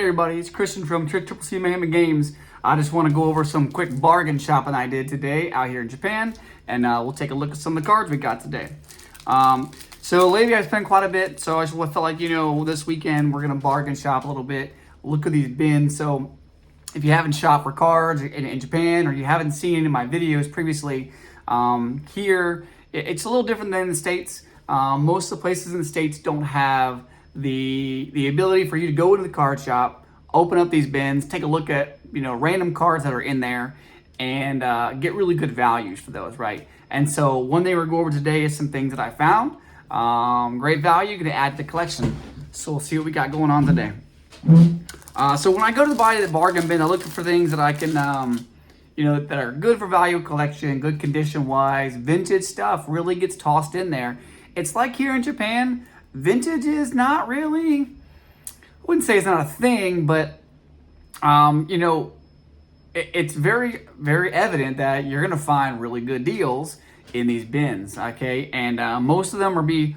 everybody, it's Christian from Triple C Mayhem Games. I just want to go over some quick bargain shopping I did today out here in Japan, and we'll take a look at some of the cards we got today. So lately I spent quite a bit, so I just felt like, this weekend we're going to bargain shop a little bit, look at these bins. So if you haven't shopped for cards in Japan, or you haven't seen any of my videos previously, here it's a little different than in the States. Most of the places in the States don't have the ability for you to go into the card shop, open up these bins, take a look at random cards that are in there, and get really good values for those, right? And so one thing we're going to go over today is some things that I found. Great value, going to add to the collection. So we'll see what we got going on today. So when I go to buy the bargain bin, I'm looking for things that I can, that are good for value collection, good condition wise. Vintage stuff really gets tossed in there. It's like here in Japan, vintage is not really, I wouldn't say it's not a thing, but, it's very, very evident that you're going to find really good deals in these bins, okay? And most of them will be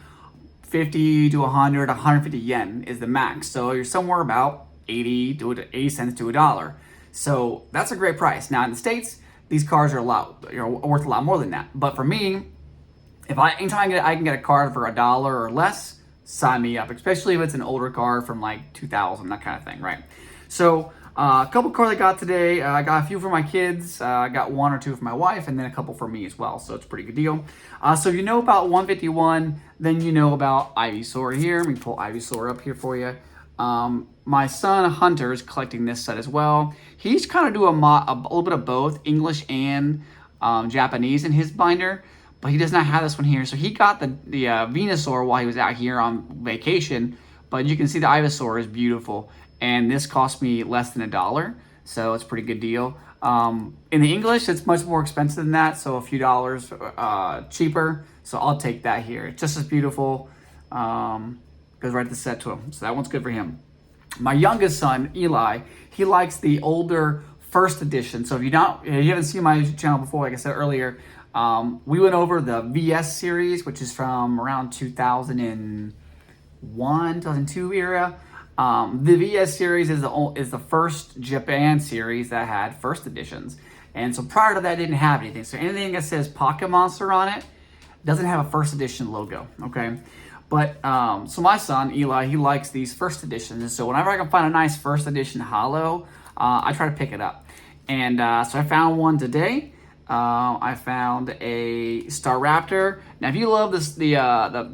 50 to 100, 150 yen is the max. So you're somewhere about 80 cents to $1. So that's a great price. Now in the States, these cards are worth a lot more than that. But for me, if anytime I can get a card for $1 or less, sign me up. Especially if it's an older card from like 2000, that kind of thing, right? So a couple cards I got today. I got a few for my kids. I got one or two for my wife, and then a couple for me as well. So it's a pretty good deal. So if you know about 151, then you know about Ivysaur here. Let me pull Ivysaur up here for you. My son Hunter is collecting this set as well. He's kind of doing a little bit of both English and Japanese in his binder, but he does not have this one here. So he got the Venusaur while he was out here on vacation, but you can see the Ivysaur is beautiful. And this cost me less than $1, so it's a pretty good deal. In the English, it's much more expensive than that, so a few dollars cheaper. So I'll take that here. It's just as beautiful. Goes right to the set to him, so that one's good for him. My youngest son, Eli, he likes the older first edition. So if you haven't seen my channel before, like I said earlier, we went over the VS series, which is from around 2001, 2002 era. The VS series is the first Japan series that had first editions. And so prior to that, it didn't have anything. So anything that says Pokémon on it doesn't have a first edition logo, okay? But, so my son, Eli, he likes these first editions. And so whenever I can find a nice first edition holo, I try to pick it up. And so I found one today. I found a Staraptor. Now, if you love the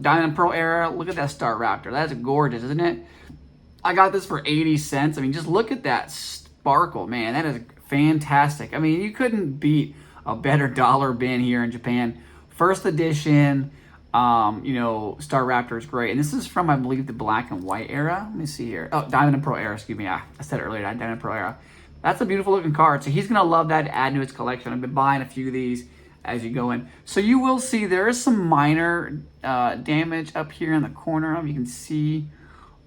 Diamond and Pearl era, look at that Staraptor. That's gorgeous, isn't it? I got this for 80 cents. I mean, just look at that sparkle, man. That is fantastic. I mean, you couldn't beat a better dollar bin here in Japan. First edition, Staraptor is great. And this is from, I believe, the black and white era. Let me see here. Oh, Diamond and Pearl era, excuse me. I said it earlier, Diamond and Pearl era. That's a beautiful looking card. So he's going to love that to add to his collection. I've been buying a few of these as you go in. So you will see there is some minor damage up here in the corner. You can see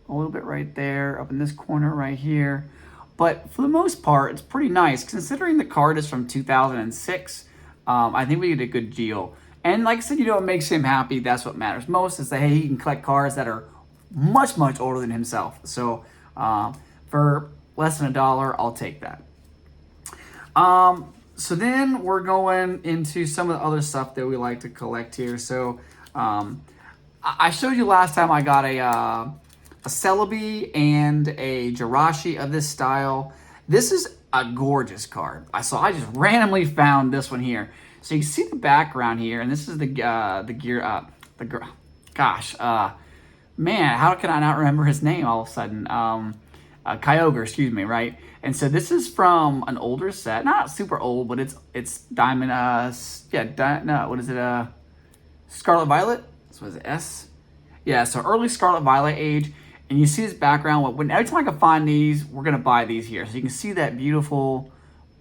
a little bit right there, up in this corner right here. But for the most part, it's pretty nice. Considering the card is from 2006, I think we did a good deal. And like I said, it makes him happy. That's what matters most, is that, hey, he can collect cards that are much, much older than himself. So for less than $1, I'll take that. So then we're going into some of the other stuff that we like to collect here. So I showed you last time I got a Celebi and a Jirachi of this style. This is a gorgeous card. So I just randomly found this one here. So you can see the background here, and this is man, how can I not remember his name all of a sudden? Kyogre, excuse me, right? And so this is from an older set, not super old, but it's Diamond, what is it? Scarlet Violet? So what is it, S? Yeah, so early Scarlet Violet age. And you see this background. Every time I can find these, we're going to buy these here. So you can see that beautiful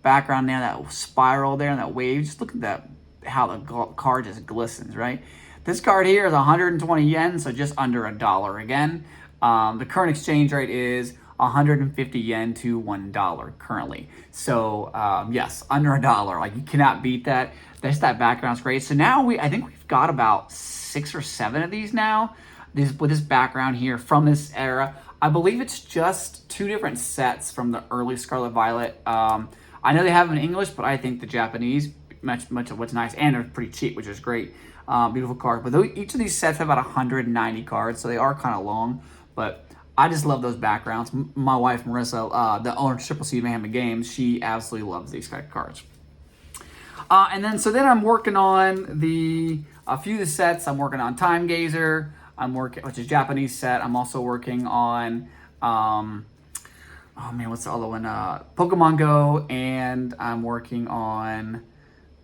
background there, that spiral there, and that wave. Just look at that, how the card just glistens, right? This card here is 120 yen, so just under $1 again. The current exchange rate is 150 yen to $1 currently. So yes, under $1. Like, you cannot beat that. That background's great. So now I think we've got about 6 or 7 of these now. With this background here from this era. I believe it's just 2 different sets from the early Scarlet Violet. I know they have them in English, but I think the Japanese much of what's nice, and they're pretty cheap, which is great. Beautiful card. But each of these sets have about 190 cards, so they are kind of long. But I just love those backgrounds. My wife Marissa, the owner of Triple C Mayhem Games, she absolutely loves these kind of cards. And then I'm working on a few of the sets. I'm working on Time Gazer. Which is a Japanese set. I'm also working on, oh man, what's the other one? Pokemon Go, and I'm working on,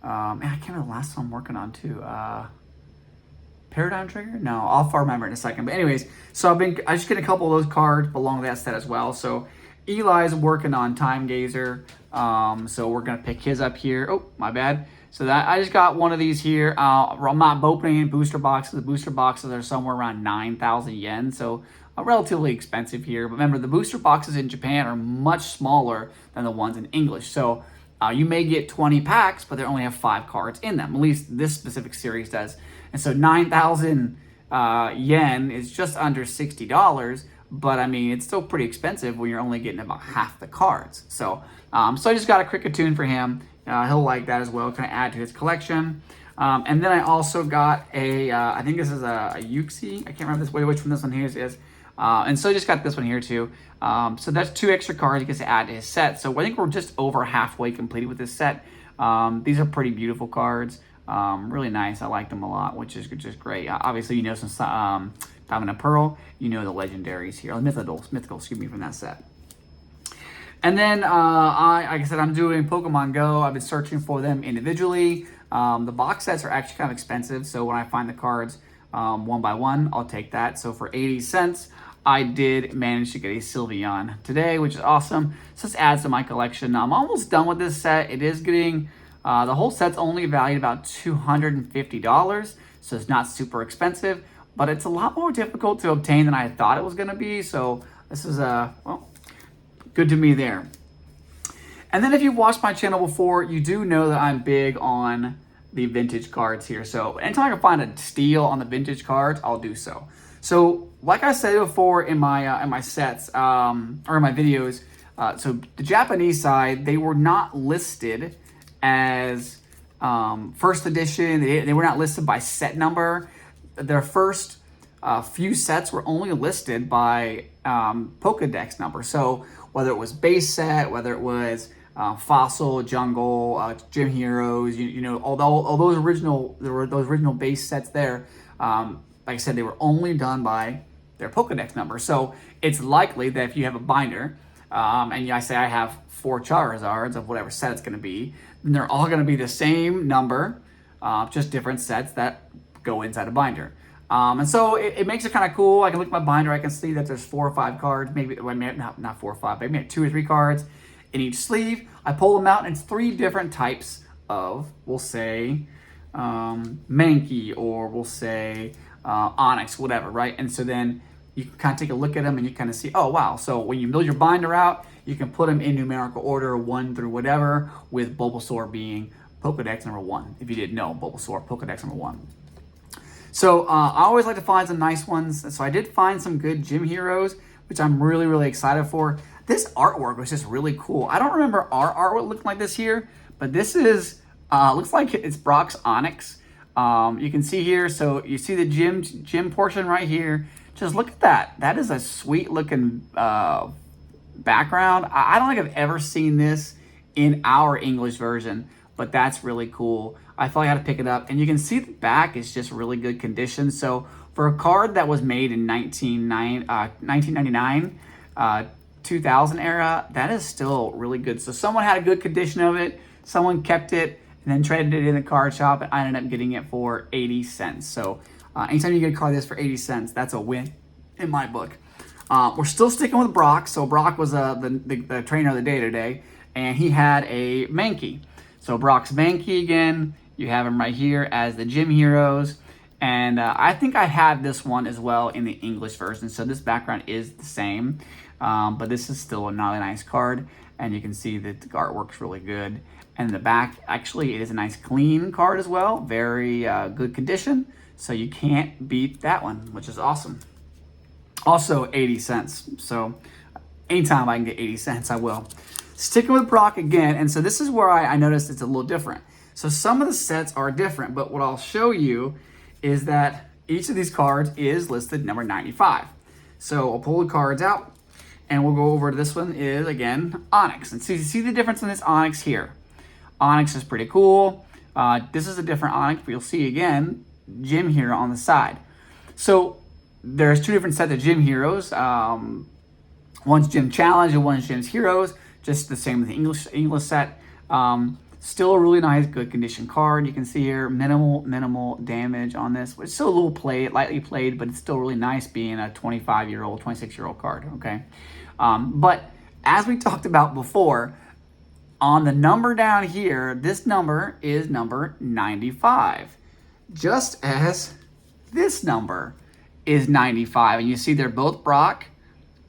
I can't remember the last one I'm working on too. Paradigm Trigger? No, I'll remember in a second. But anyways, so I just get a couple of those cards belong to that set as well. So Eli's working on Time Gazer. So we're gonna pick his up here. Oh, my bad. So that I just got one of these here. I'm not opening booster boxes. The booster boxes are somewhere around 9,000 yen, so relatively expensive here. But remember, the booster boxes in Japan are much smaller than the ones in English. So you may get 20 packs, but they only have 5 cards in them. At least this specific series does. And so 9,000 yen is just under $60. But I mean, it's still pretty expensive when you're only getting about half the cards. So I just got a Cricketune for him. He'll like that as well, kind of add to his collection. And then I also got I think this is a Yuxi. I can't remember which one this one here is. And so I just got this one here too. So that's 2 extra cards he gets to add to his set. So I think we're just over halfway completed with this set. These are pretty beautiful cards. Really nice. I like them a lot, which is great. Obviously, you know some Diamond and Pearl. You know the legendaries here, mythical, excuse me, from that set. And then, like I said, I'm doing Pokemon Go. I've been searching for them individually. The box sets are actually kind of expensive, so when I find the cards one by one, I'll take that. So for 80 cents, I did manage to get a Sylveon today, which is awesome. So this adds to my collection. I'm almost done with this set. It is getting, the whole set's only valued about $250, so it's not super expensive, but it's a lot more difficult to obtain than I thought it was going to be. So this is, well, good to me there. And then if you've watched my channel before, you do know that I'm big on the vintage cards here. So anytime I can find a steal on the vintage cards, I'll do so. So like I said before in my sets, or in my videos, so the Japanese side, they were not listed as first edition. They were not listed by set number. Their first few sets were only listed by Pokedex number. So whether it was base set, whether it was Fossil, Jungle, Gym Heroes, you know, all those original base sets there, like I said, they were only done by their Pokedex number. So it's likely that if you have a binder, and I say I have 4 Charizards of whatever set it's going to be, then they're all going to be the same number, just different sets that go inside a binder. And so it makes it kind of cool. I can look at my binder. I can see that there's 4 or 5 cards, maybe not 4 or 5, maybe 2 or 3 cards in each sleeve. I pull them out, and it's 3 different types of, we'll say, Mankey, or we'll say Onyx, whatever, right? And so then you can kind of take a look at them, and you kind of see, oh, wow. So when you build your binder out, you can put them in numerical order, 1 through whatever, with Bulbasaur being Pokedex number 1. If you didn't know, Bulbasaur, Pokedex number 1. So I always like to find some nice ones. So I did find some good Gym Heroes, which I'm really, really excited for. This artwork was just really cool. I don't remember our artwork looking like this here, but this is, looks like it's Brock's Onyx. You can see here, so you see the gym portion right here. Just look at that. That is a sweet looking background. I don't think I've ever seen this in our English version, but that's really cool. I felt like I had to pick it up, and you can see the back is just really good condition. So for a card that was made in 1999, 2000 era, that is still really good. So someone had a good condition of it, someone kept it, and then traded it in the card shop, and I ended up getting it for 80 cents. So anytime you get a card like this for 80 cents, that's a win in my book. We're still sticking with Brock. So Brock was the trainer of the day today, and he had a Mankey. So Brock's Mankey again. You have him right here as the Gym Heroes. And I think I had this one as well in the English version. So this background is the same. But this is still a really nice card. And you can see that the artwork's really good. And the back, actually, it is a nice clean card as well. Very good condition. So you can't beat that one, which is awesome. Also 80 cents. So anytime I can get 80 cents, I will. Sticking with Brock again, and so this is where I noticed it's a little different. So some of the sets are different, but what I'll show you is that each of these cards is listed number 95. So I'll pull the cards out, and we'll go over to this one is, again, Onyx. And so you see the difference in this Onyx here. Onyx is pretty cool. This is a different Onyx, but you'll see, again, Gym Hero on the side. So there's two different sets of Gym Heroes. One's Gym Challenge and one's Gym's Heroes. Just the same with the English set. Still a really nice, good condition card. You can see here, minimal damage on this. It's still a little played, lightly played, but it's still really nice being a 25-year-old, 26-year-old card, okay? But as we talked about before, on the number down here, this number is number 95. Just as this number is 95. And you see they're both Brock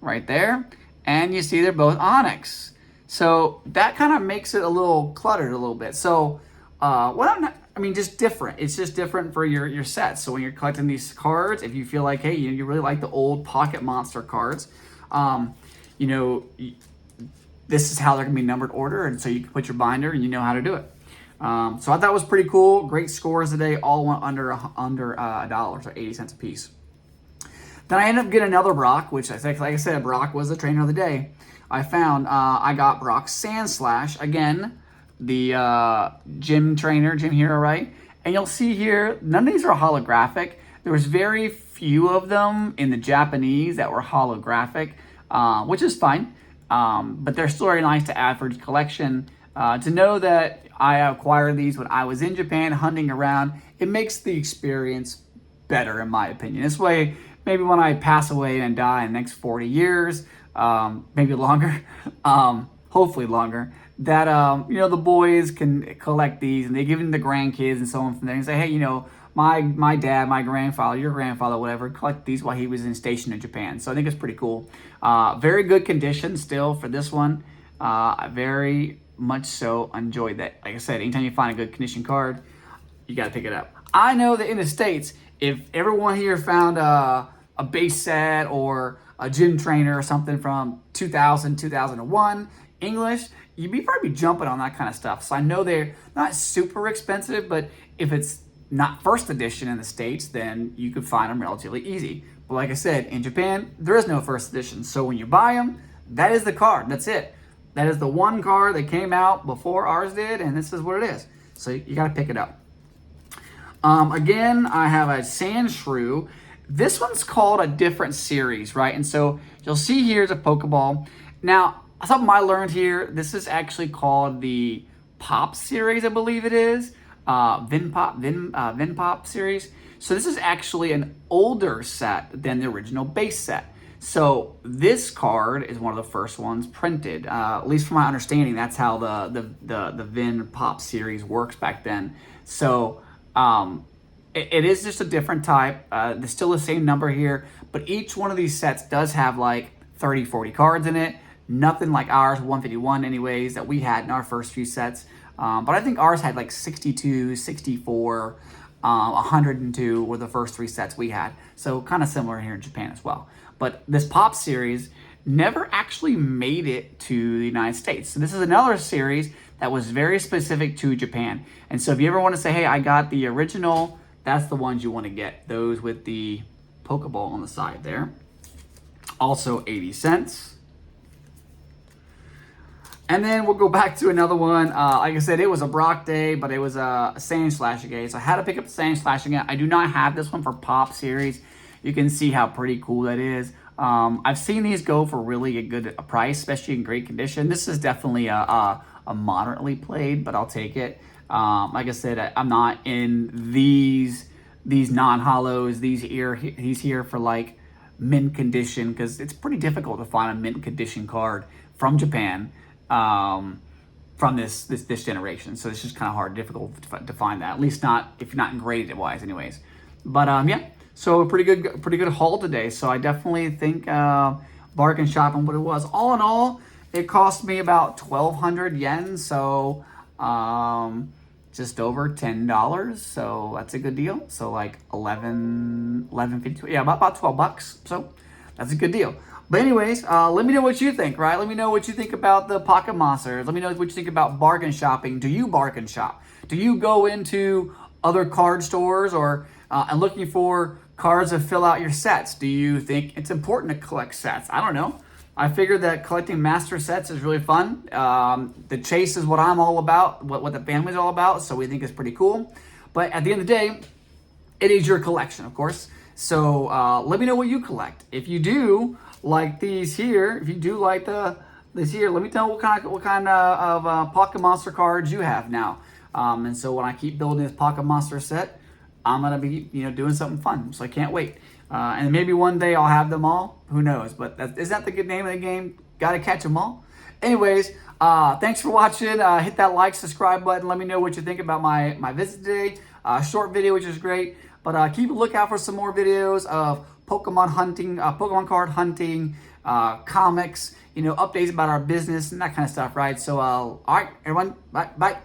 right there. And you see they're both Onyx. So that kind of makes it a little cluttered a little bit. So just different. It's just different for your sets. So when you're collecting these cards, if you feel like, hey, you really like the old Pocket Monster cards, this is how they're going to be numbered order. And so you can put your binder and you know how to do it. So I thought it was pretty cool. Great scores today. All went under $1, so 80 cents a piece. Then I ended up getting another Brock, which like I said, Brock was the trainer of the day. I found I got Brock Sandslash, again, the gym hero, right? And you'll see here, none of these are holographic. There was very few of them in the Japanese that were holographic, which is fine. But they're still very nice to add for the collection. To know that I acquired these when I was in Japan hunting around, it makes the experience better, in my opinion. This way, maybe when I pass away and die in the next 40 years, maybe longer, hopefully longer, that, the boys can collect these and they give them to the grandkids and so on from there and say, hey, my dad, my grandfather, your grandfather, whatever, collect these while he was stationed in Japan. So I think it's pretty cool. Very good condition still for this one. Very much so enjoyed that. Like I said, anytime you find a good condition card, you got to pick it up. I know that in the States, if everyone here found a base set or a gym trainer or something from 2000, 2001, English, you'd probably jumping on that kind of stuff. So I know they're not super expensive, but if it's not first edition in the States, then you could find them relatively easy. But like I said, in Japan, there is no first edition. So when you buy them, that is the card. That's it. That is the one card that came out before ours did, and this is what it is. So you got to pick it up. Again, I have a Sand Shrew. This one's called a different series, right? And so you'll see here's a Pokeball. Now, something I learned here, this is actually called the Pop series, I believe it is. Vinpop series. So this is actually an older set than the original base set. So this card is one of the first ones printed. At least from my understanding, that's how the Vinpop series works back then. So it is just a different type. There's still the same number here, but each one of these sets does have like 30, 40 cards in it. Nothing like ours, 151 anyways, that we had in our first few sets. But I think ours had like 62, 64, 102 were the first three sets we had. So kind of similar here in Japan as well. But this Pop series never actually made it to the United States. So this is another series that was very specific to Japan. And so if you ever want to say, hey, I got the original, that's the ones you want to get. Those with the Pokeball on the side there. Also 80 cents. And then we'll go back to another one. Like I said, it was a Brock day, but it was a Sandslash day. So I had to pick up the Sandslash again. I do not have this one for Pop series. You can see how pretty cool that is. I've seen these go for really a good price, especially in great condition. This is definitely a moderately played, but I'll take it. Like I said, I'm not in these non-hollows. These here for like mint condition, because it's pretty difficult to find a mint condition card from Japan. From this generation, so it's just kind of hard, difficult to find that. At least not if you're not graded wise, anyways. But yeah, so a pretty good haul today. So I definitely think bargain shopping what it was. All in all, it cost me about 1,200 yen, so just over $10. So that's a good deal. So like 11.50, yeah, about $12. So That's a good deal. But anyways, let me know what you think, right? Let me know what you think about the pocket monsters. Let me know what you think about bargain shopping. Do you bargain shop? Do you go into other card stores or and looking for cards to fill out your sets? Do you think it's important to collect sets? I don't know. I figured that collecting master sets is really fun. The chase is what I'm all about, what the family's all about, so we think it's pretty cool. But at the end of the day, it is your collection, of course. So let me know what you collect. If you do like these here, if you do like this here, let me know what kind of Pocket Monster cards you have now. And so when I keep building this Pocket Monster set, I'm gonna be doing something fun. So I can't wait. And maybe one day I'll have them all. Who knows? But isn't that the good name of the game? Gotta catch them all. Anyways, thanks for watching. Hit that like, subscribe button. Let me know what you think about my visit today. Short video, which is great. But keep a lookout for some more videos of Pokemon hunting, Pokemon card hunting, comics, updates about our business and that kind of stuff, right? So, all right, everyone, bye.